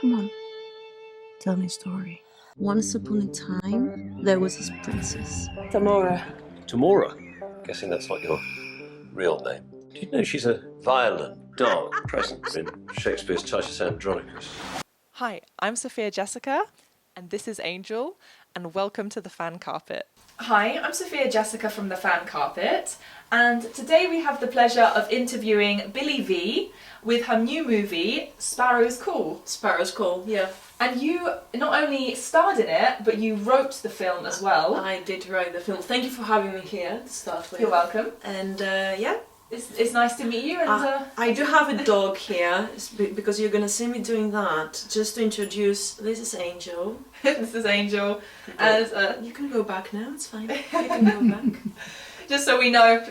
Come on, tell me a story. Once upon a time, there was this princess. Tamora. Tamora? Guessing that's not your real name. Do you know she's a violent, dark presence in Shakespeare's Titus Andronicus? Hi, I'm Sophia Jessica, and this is Angel, and welcome to the Fan Carpet. Hi, I'm Sophia Jessica from the Fan Carpet, and today we have the pleasure of interviewing Billie Vee with her new movie, Sparrow's Call. Sparrows Call, yeah. And you not only starred in it, but you wrote the film as well. I did write the film. Thank you for having me here to start with. You're welcome. And yeah. It's nice to meet you. And I do have a dog here, because you're going to see me doing that. Just to introduce, this is Angel. This is Angel. And you can go back now, it's fine. You can go back. Just so we know,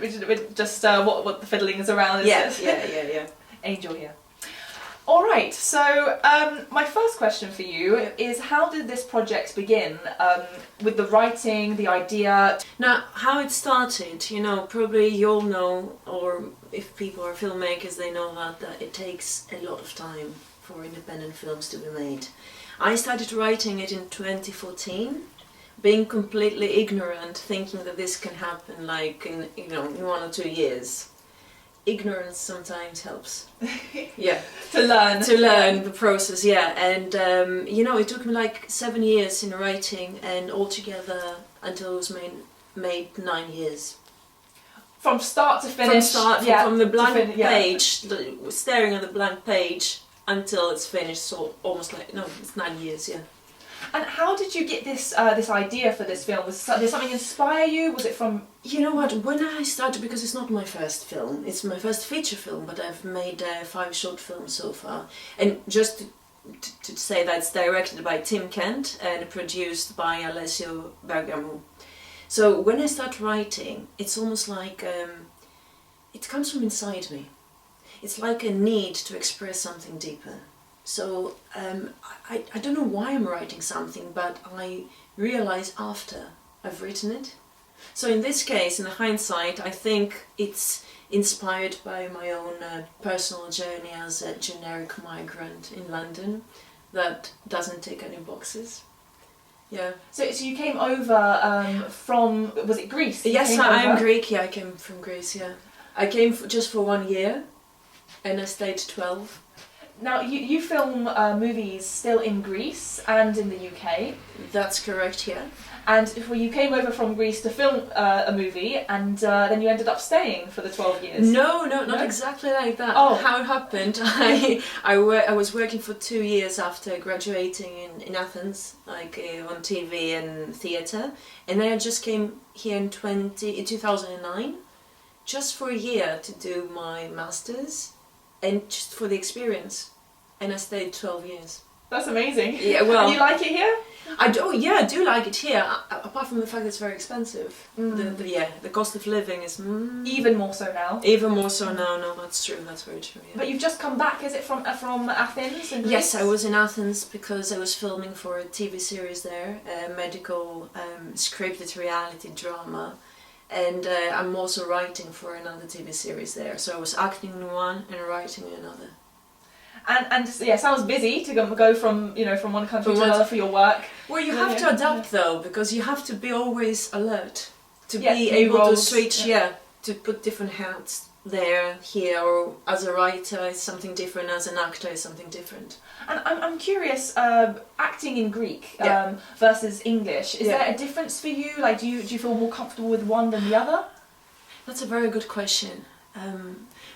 just what the fiddling is around. Yeah. Angel here. All right, so my first question for you is, how did this project begin? With the writing, the idea? Now, how it started, you know, probably you all know, or if people are filmmakers, they know that it takes a lot of time for independent films to be made. I started writing it in 2014, being completely ignorant, thinking that this can happen like in 1 or 2 years. Ignorance sometimes helps. Yeah. To learn the process, yeah. And it took me like 7 years in writing, and altogether until it was made 9 years. From start to finish. From the blank page, staring at the blank page until it's finished. So almost it's 9 years, yeah. And how did you get this idea for this film? Did something inspire you? Was it from... You know what, when I started, because it's not my first film, it's my first feature film, but I've made 5 short films so far. And just to say that it's directed by Tim Kent and produced by Alessio Bergamo. So when I start writing, it's almost like it comes from inside me. It's like a need to express something deeper. So I don't know why I'm writing something, but I realize after I've written it. So in this case, in hindsight, I think it's inspired by my own personal journey as a generic migrant in London that doesn't tick any boxes. Yeah. So you came over from, was it Greece? Yes, I'm Greek. Yeah, I came from Greece. Yeah, I came just for 1 year, and I stayed 12. Now, you film movies still in Greece and in the UK. That's correct, yeah. And you came over from Greece to film a movie, and then you ended up staying for the 12 years. No, not exactly like that. Oh. How it happened, I was working for 2 years after graduating in Athens, like on TV and theatre. And then I just came here in 2009, just for a year to do my master's. And just for the experience, and I stayed 12 years. That's amazing. Yeah, well, and you like it here? I do like it here. Apart from the fact that it's very expensive, the cost of living is even more so now. Even more so now. No, that's true. That's very true. Yeah. But you've just come back. Is it from Athens? In Greece? Yes, I was in Athens because I was filming for a TV series there, a medical scripted reality drama. And I'm also writing for another TV series there. So I was acting in one and writing in another. And yeah, sounds busy to go from one country to another for your work. Well, you have to adapt though, because you have to be always alert to be able to switch. To put different hats there, here, or as a writer is something different, as an actor is something different. And I'm curious, acting in Greek versus English, is there a difference for you? Like, do you feel more comfortable with one than the other? That's a very good question.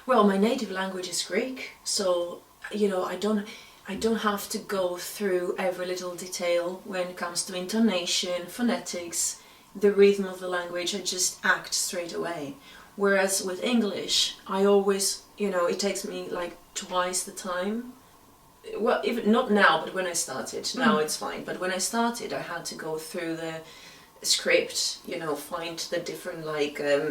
Well, my native language is Greek, so I don't have to go through every little detail when it comes to intonation, phonetics, the rhythm of the language. I just act straight away. Whereas with English, I always, it takes me like twice the time. Well, even not now, but when I started. Now it's fine. But when I started, I had to go through the script, find the different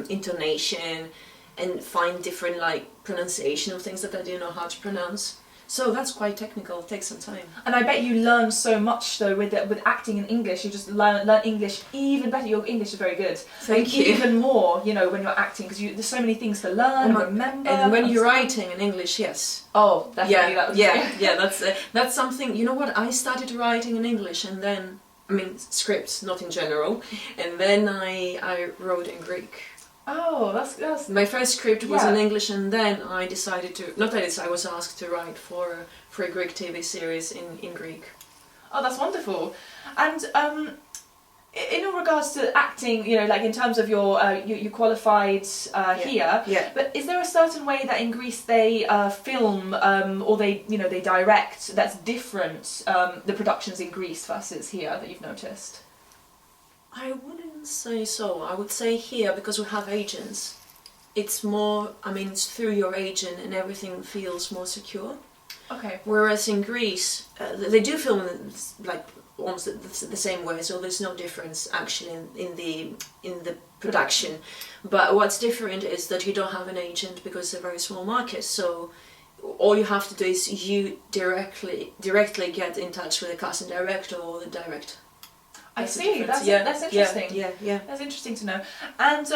intonation and find different pronunciation of things that I didn't know how to pronounce. So that's quite technical, it takes some time. And I bet you learn so much though with acting in English. You just learn English even better. Your English is very good. Thank you. Even more, you know, when you're acting, because there's so many things to learn and remember. And when you're writing in English, yes. Oh, definitely. Yeah. That's something. You know what? I started writing in English, and then scripts, not in general, and then I wrote in Greek. Oh, that's my first script was in English, and then I decided to I was asked to write for a Greek TV series in Greek. Oh, that's wonderful. And in regards to acting, you know, like in terms of your you qualified here. Yeah. But is there a certain way that in Greece they film or they direct that's different, the productions in Greece versus here that you've noticed? I wouldn't say so. I would say here, because we have agents, it's more, it's through your agent and everything feels more secure. Okay. Whereas in Greece, they do film like almost the same way, so there's no difference actually in the production. But what's different is that you don't have an agent because it's a very small market, so all you have to do is you directly get in touch with the casting director or the director. I see. That's interesting. Yeah. That's interesting to know. And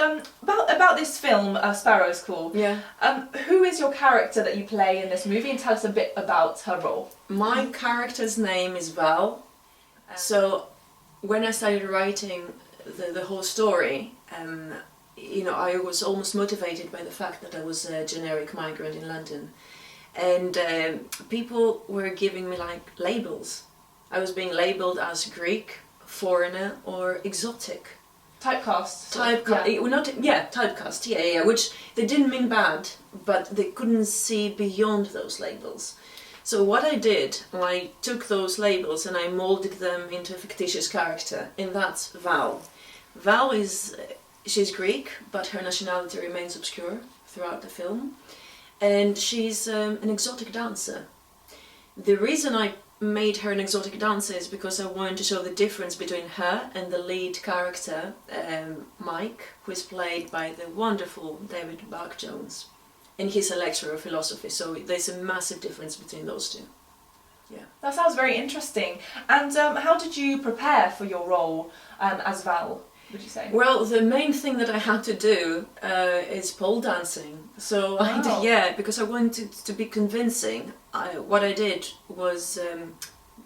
about this film, Sparrow's Call. Yeah. Who is your character that you play in this movie, and tell us a bit about her role. My character's name is Val. So when I started writing the whole story, I was almost motivated by the fact that I was a generic migrant in London, and people were giving me like labels. I was being labelled as Greek, foreigner, or exotic. Typecast. Typecast, yeah, which they didn't mean bad, but they couldn't see beyond those labels. So what I did, I took those labels and I molded them into a fictitious character, and that's Val. Val she's Greek, but her nationality remains obscure throughout the film, and she's an exotic dancer. The reason I made her an exotic dancer is because I wanted to show the difference between her and the lead character, Mike, who is played by the wonderful David Buck-Jones. And he's a lecturer of philosophy, so there's a massive difference between those two. Yeah. That sounds very interesting. And how did you prepare for your role as Val, would you say? Well, the main thing that I had to do is pole dancing. So I did, because I wanted to be convincing. What I did was,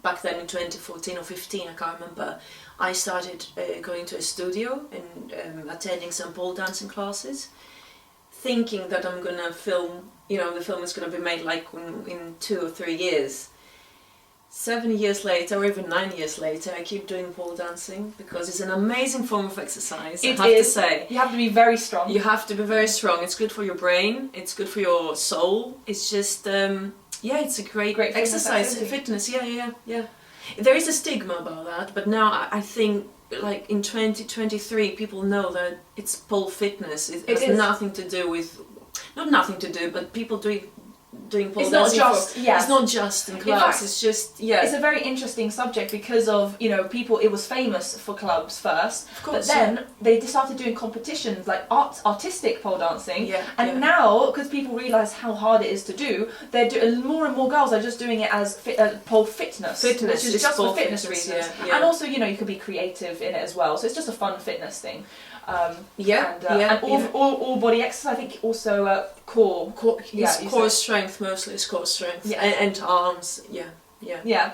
back then in 2014 or 15, I can't remember, I started going to a studio and attending some pole dancing classes, thinking that I'm going to film, the film is going to be made like in 2 or 3 years. 7 years later, or even 9 years later, I keep doing pole dancing because it's an amazing form of exercise, I have to say. You have to be very strong. You have to be very strong. It's good for your brain, it's good for your soul. It's just, it's a great exercise, fitness, yeah. There is a stigma about that, but now I think, like in 2023, people know that it's pole fitness. It has nothing to do with, not nothing to do, but people doing pole dancing. It's not just in clubs. In fact, it's just It's a very interesting subject because of people. It was famous for clubs first, of course, but then they started doing competitions like artistic pole dancing. And now, because people realise how hard it is to do, more and more girls are just doing it as pole fitness, which is just for fitness reasons. And also, you could be creative in it as well. So it's just a fun fitness thing. And all body exercise. I think also core strength, mostly it's core strength, and arms. Yeah.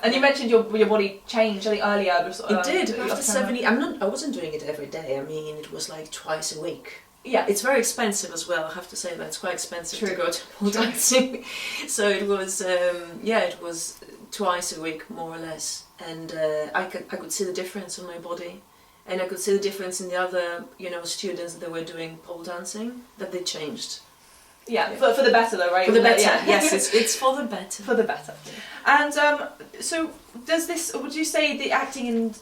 And you mentioned your body changed, I think, earlier. It did after 70. I wasn't doing it every day. I mean, it was like twice a week. Yeah, it's very expensive as well. I have to say that it's quite expensive to go to pole dancing. So it was, it was twice a week more or less, and I could see the difference on my body. And I could see the difference in the other, students that were doing pole dancing, that they changed. Yeah. For the better though, right? For the better, yes, it's for the better. For the better. And so would you say the acting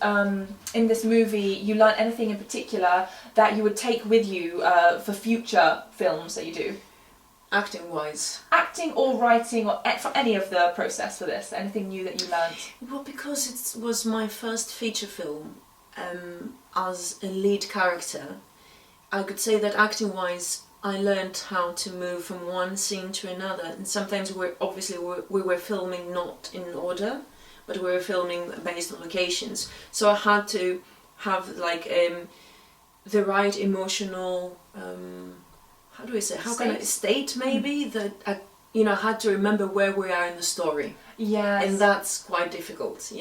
in this movie, you learned anything in particular that you would take with you for future films that you do? Acting-wise? Acting or writing or for any of the process for this, anything new that you learned? Well, because it was my first feature film, as a lead character, I could say that acting-wise I learned how to move from one scene to another, and sometimes we were filming not in order, but we were filming based on locations. So I had to have like the right emotional state maybe, that I had to remember where we are in the story. Yes. And that's quite difficult,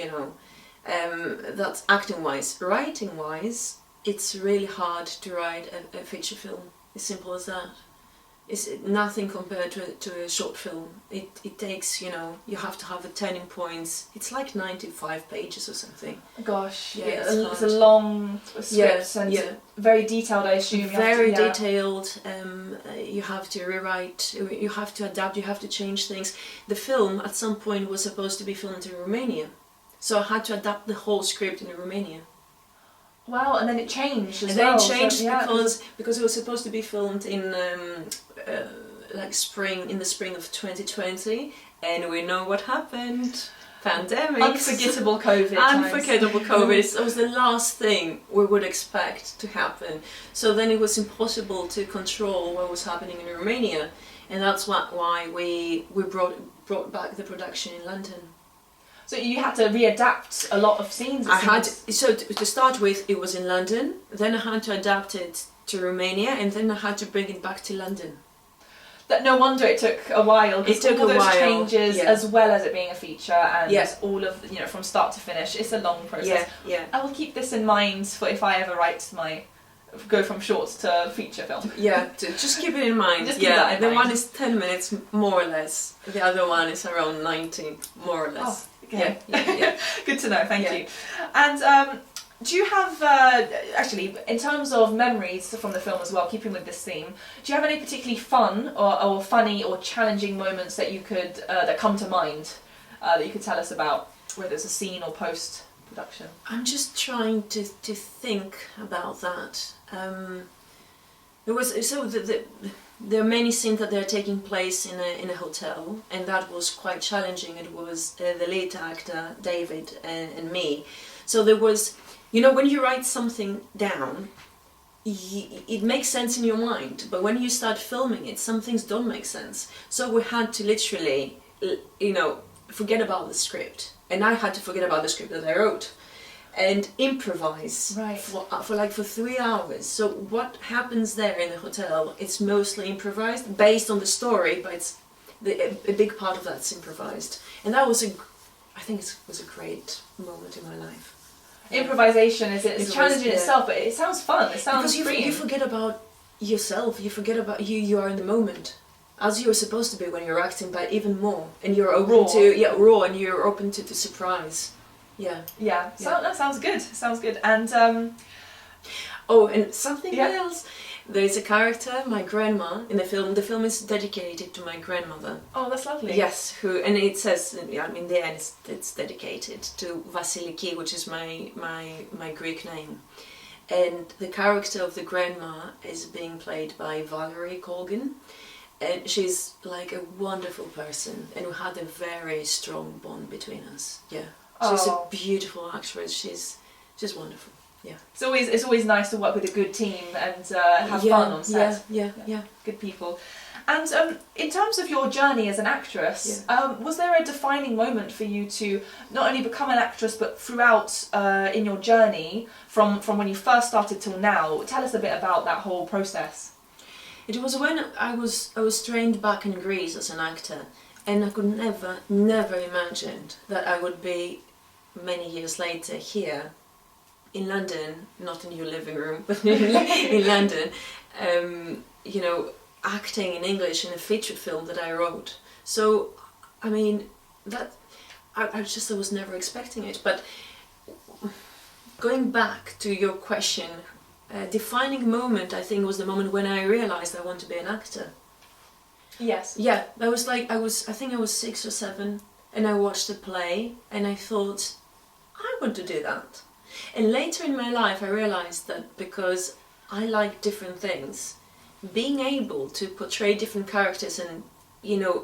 that's acting wise. Writing wise, it's really hard to write a feature film. As simple as that. It's nothing compared to a short film. It takes, you have to have the turning points. It's like 95 pages or something. Gosh, yeah, it's a long script and very detailed, I assume. Very detailed. You have to rewrite, you have to adapt, you have to change things. The film at some point was supposed to be filmed in Romania. So I had to adapt the whole script in Romania. Wow, and then it changed as well. And then it changed because it was supposed to be filmed in in the spring of 2020, and we know what happened. Pandemic. Unforgettable COVID. Unforgettable COVID. It was the last thing we would expect to happen. So then it was impossible to control what was happening in Romania, and that's why we brought back the production in London. So you had to readapt a lot of scenes. To start with, it was in London. Then I had to adapt it to Romania, and then I had to bring it back to London. No wonder it took a while. It took all a those while, changes, as well as it being a feature, and all of from start to finish. It's a long process. Yeah. I will keep this in mind for if I ever go from short to feature film. Yeah, just keep it in mind. Just keep that in mind. One is 10 minutes more or less. The other one is around 90 more or less. Oh, okay. Yeah. Good to know. Thank you. And do you have actually, in terms of memories from the film as well, keeping with this theme, do you have any particularly fun or funny or challenging moments that you could that come to mind that you could tell us about, whether it's a scene or post production? I'm just trying to think about that. There are many scenes that they're taking place in a hotel, and that was quite challenging. It was the lead actor David and me. So there was, when you write something down, it makes sense in your mind, but when you start filming it, some things don't make sense. So we had to literally, forget about the script, and I had to forget about the script that I wrote, and improvise for 3 hours. So what happens there in the hotel, it's mostly improvised based on the story, but it's a big part of that's improvised, and that was I think it was a great moment in my life. Improvisation is a challenge in itself, but it sounds fun. It sounds freeing. You forget about yourself. You forget about you are in the moment, as you're supposed to be when you're acting, but even more, and you're open raw, and you're open to the surprise. So that sounds good. Sounds good. And and something else. There's a character, my grandma, in the film. The film is dedicated to my grandmother. Oh, that's lovely. Yes, and it says, in the end, it's dedicated to Vasiliki, which is my Greek name. And the character of the grandma is being played by Valerie Colgan. And she's like a wonderful person, and we had a very strong bond between us. Yeah. She's a beautiful actress. She's wonderful. Yeah. It's always nice to work with a good team and have fun on set. Yeah. Good people. And in terms of your journey as an actress, was there a defining moment for you to not only become an actress, but throughout in your journey from when you first started till now? Tell us a bit about that whole process. It was when I was trained back in Greece as an actor, and I could never imagined that I would be many years later here in London, not in your living room, but in London, acting in English in a feature film that I wrote. So, I mean, I was never expecting it. But going back to your question, a defining moment, I think, was the moment when I realised I want to be an actor. Yes. Yeah, I think I was 6 or 7, and I watched a play, and I thought, I want to do that. And later in my life I realised that because I like different things, being able to portray different characters and,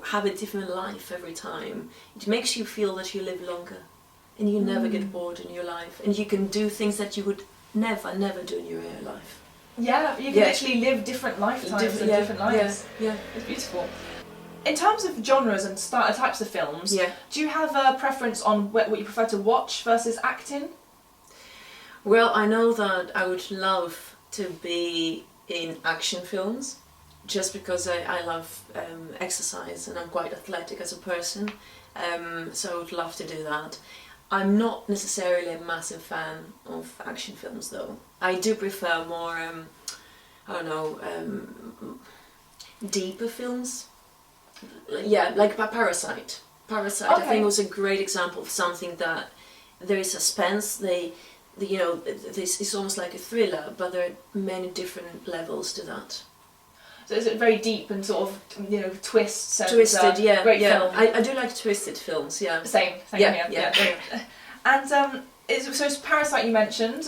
have a different life every time, it makes you feel that you live longer, and you never get bored in your life, and you can do things that you would never do in your real life. Yeah, you can literally live different lifetimes and different lives. Yeah. It's beautiful. In terms of genres and types of films, do you have a preference on what you prefer to watch versus acting? Well, I know that I would love to be in action films, just because I love exercise and I'm quite athletic as a person, so I would love to do that. I'm not necessarily a massive fan of action films though. I do prefer more, I don't know, deeper films. Yeah, like Parasite. Parasite, I think, was a great example of something that there is suspense. You know, this is almost like a thriller, but there are many different levels to that. So is it very deep and sort of, you know, twists and twisted? Great film. I do like twisted films. Yeah. Same here. And so Parasite you mentioned.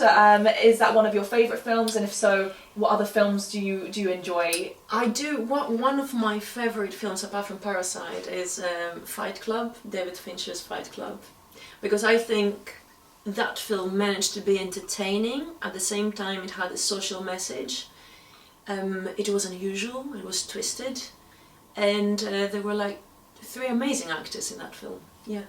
Is that one of your favourite films? And if so, what other films do you enjoy? I do. One of my favourite films, apart from Parasite, is Fight Club, David Fincher's Fight Club, because I think that film managed to be entertaining. At the same time, it had a social message. It was unusual. It was twisted, and there were like 3 amazing actors in that film. Yeah.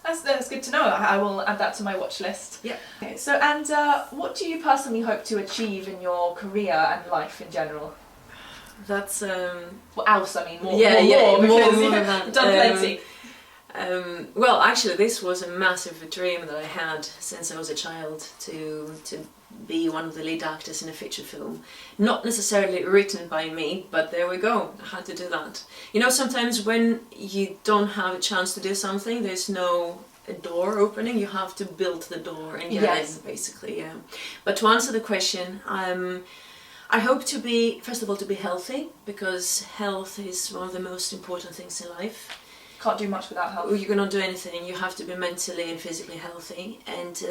That's good to know. I will add that to my watch list. Yeah. Okay. So, and what do you personally hope to achieve in your career and life in general? That's What else? I mean, more. More you've than that. done plenty. Well, actually, this was a massive dream that I had since I was a child, to be one of the lead actors in a feature film. Not necessarily written by me, but there we go. I had to do that. You know, sometimes when you don't have a chance to do something, there's no door opening. You have to build the door and get in, basically. Yeah. But to answer the question, I hope to be, first of all, to be healthy, because health is one of the most important things in life. Can't do much without health. You cannot do anything. You have to be mentally and physically healthy, and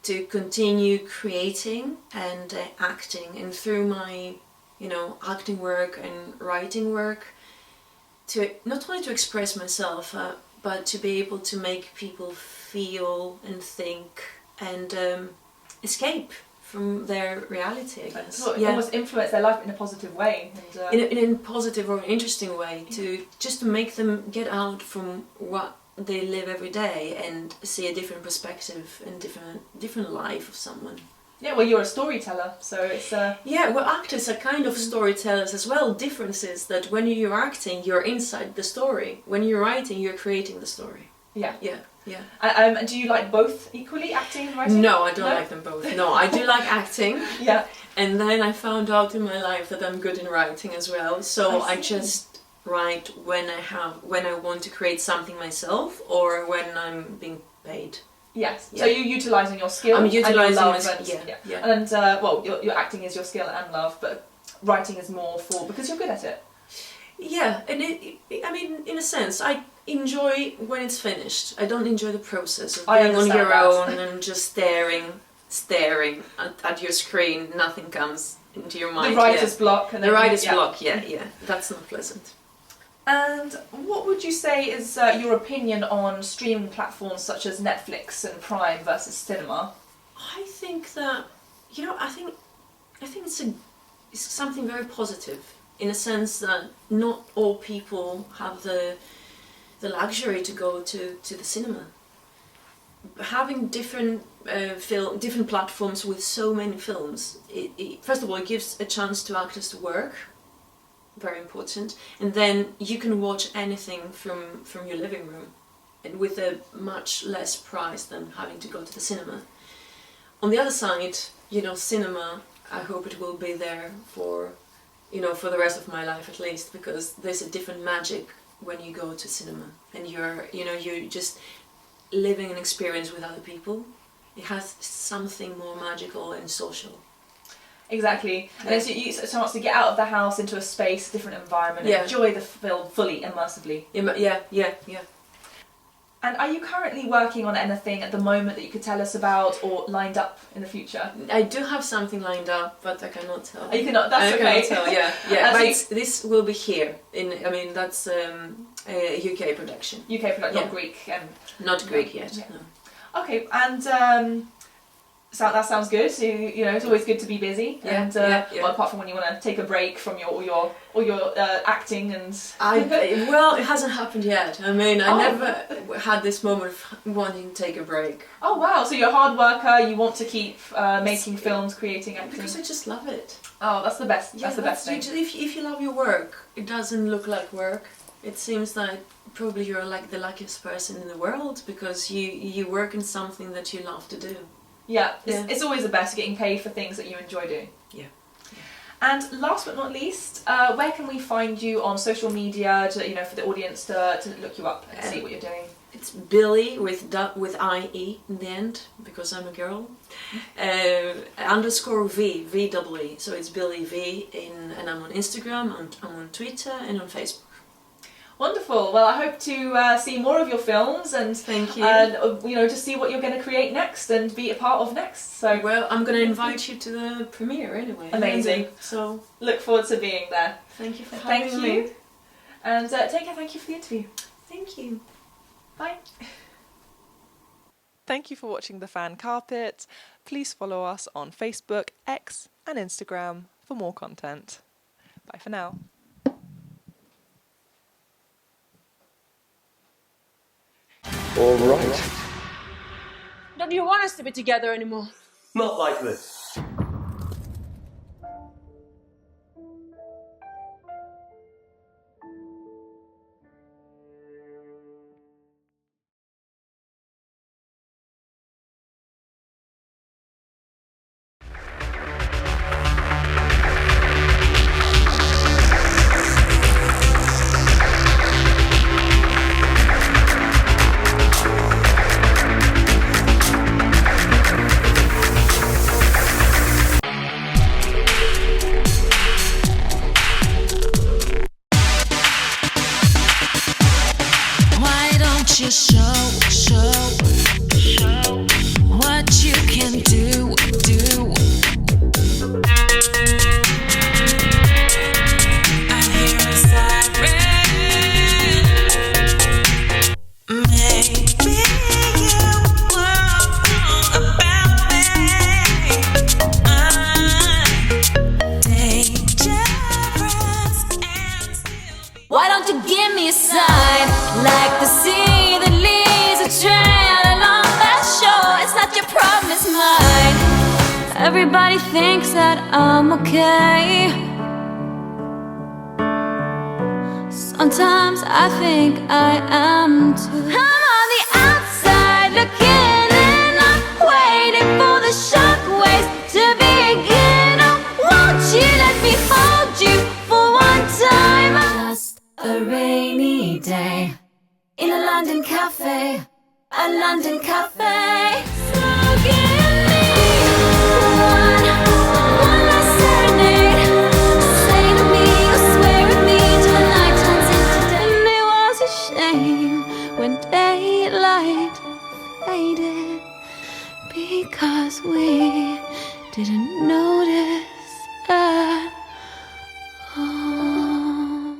to continue creating and acting. And through my, you know, acting work and writing work, to not only to express myself, but to be able to make people feel and think and escape from their reality, I guess. Almost influence their life in a positive way. And, in a positive or interesting way, just to make them get out from what they live every day and see a different perspective and different life of someone. Yeah, well, you're a storyteller, so it's... Yeah, well, actors are kind of storytellers as well. Difference is that when you're acting, you're inside the story. When you're writing, you're creating the story. Yeah. Yeah. Yeah. Do you like both equally, acting and writing? No, I don't like them both. No, I do like acting. Yeah. And then I found out in my life that I'm good in writing as well. So I just write when I want to create something myself, or when I'm being paid. Yes. Yeah. So you're utilising your skill. I'm utilising my skill. Yeah. And well, your acting is your skill and love, but writing is more because you're good at it. Yeah, and I mean, in a sense, I enjoy when it's finished. I don't enjoy the process of being on your own and just staring at your screen. Nothing comes into your mind. The writer's block. And the writer's block, yeah. That's not pleasant. And what would you say is your opinion on streaming platforms such as Netflix and Prime versus cinema? I think that, you know, I think it's something very positive, in a sense that not all people have the luxury to go to the cinema. Having different different platforms with so many films, first of all, it gives a chance to actors to work. Very important. And then you can watch anything from your living room, and with a much less price than having to go to the cinema. On the other side, you know, cinema, I hope it will be there for, you know, for the rest of my life at least, because there's a different magic when you go to cinema and you're just living an experience with other people. It has something more magical and social. Exactly. And it's a chance to get out of the house into a space, different environment, and enjoy the film fully, immersively. Yeah. And are you currently working on anything at the moment that you could tell us about, or lined up in the future? I do have something lined up, but I cannot tell. You cannot. That's okay. I cannot tell. Yeah. But this will be here. That's a UK production. UK production, not Greek. Not Greek yet. Yeah. No. Okay, and So that sounds good. So, you know, it's always good to be busy. Yeah, And yeah. well, apart from when you want to take a break from your acting and. Well, it hasn't happened yet. I mean, I Oh. never had this moment of wanting to take a break. Oh wow! So you're a hard worker. You want to keep making films, creating, acting. Because I just love it. Oh, that's the best. Yeah, that's the best thing. If you love your work, it doesn't look like work. It seems like probably you're like the luckiest person in the world because you work in something that you love to do. Yeah, Yeah. it's always the best getting paid for things that you enjoy doing. Yeah. And last but not least, where can we find you on social media to, you know, for the audience to look you up and see what you're doing? It's Billie with IE in the end because I'm a girl. _ VEE. So it's Billie Vee and I'm on Instagram, I'm on Twitter and on Facebook. Wonderful. Well, I hope to see more of your films and Thank you. you know, to see what you're going to create next and be a part of next. So Well, I'm going to invite you to the premiere anyway. Amazing. So look forward to being there. thank you for having Thank me. you. And take care. Thank you for the interview. Thank you. Bye. Thank you for watching The Fan Carpet. Please follow us on Facebook, X and Instagram for more content. Bye for now. All right. Don't you want us to be together anymore? Not like this. Why don't you show what you can do? I hear a siren. Maybe you were wrong about me. I'm dangerous and still. Why don't you give me a sign, like the sea that leads a trail along that shore? It's not your problem, it's mine. Everybody thinks that I'm okay. Sometimes I think I am too. I'm on the outside looking in, I'm waiting for the shockwaves to begin. Oh, won't you let me hold you for one time? Just a rainy day in a London cafe, a London cafe. So give me one last serenade. Say to me, or swear at me till the night turns into day. And it was a shame when daylight faded because we didn't notice at all.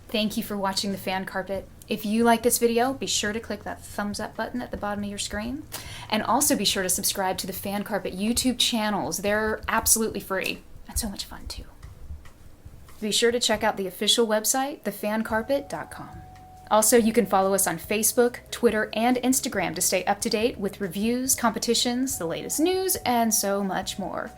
Thank you for watching The Fan Carpet. If you like this video, be sure to click that thumbs up button at the bottom of your screen. And also be sure to subscribe to the Fan Carpet YouTube channels. They're absolutely free and so much fun too. Be sure to check out the official website, thefancarpet.com. Also, you can follow us on Facebook, Twitter, and Instagram to stay up to date with reviews, competitions, the latest news, and so much more.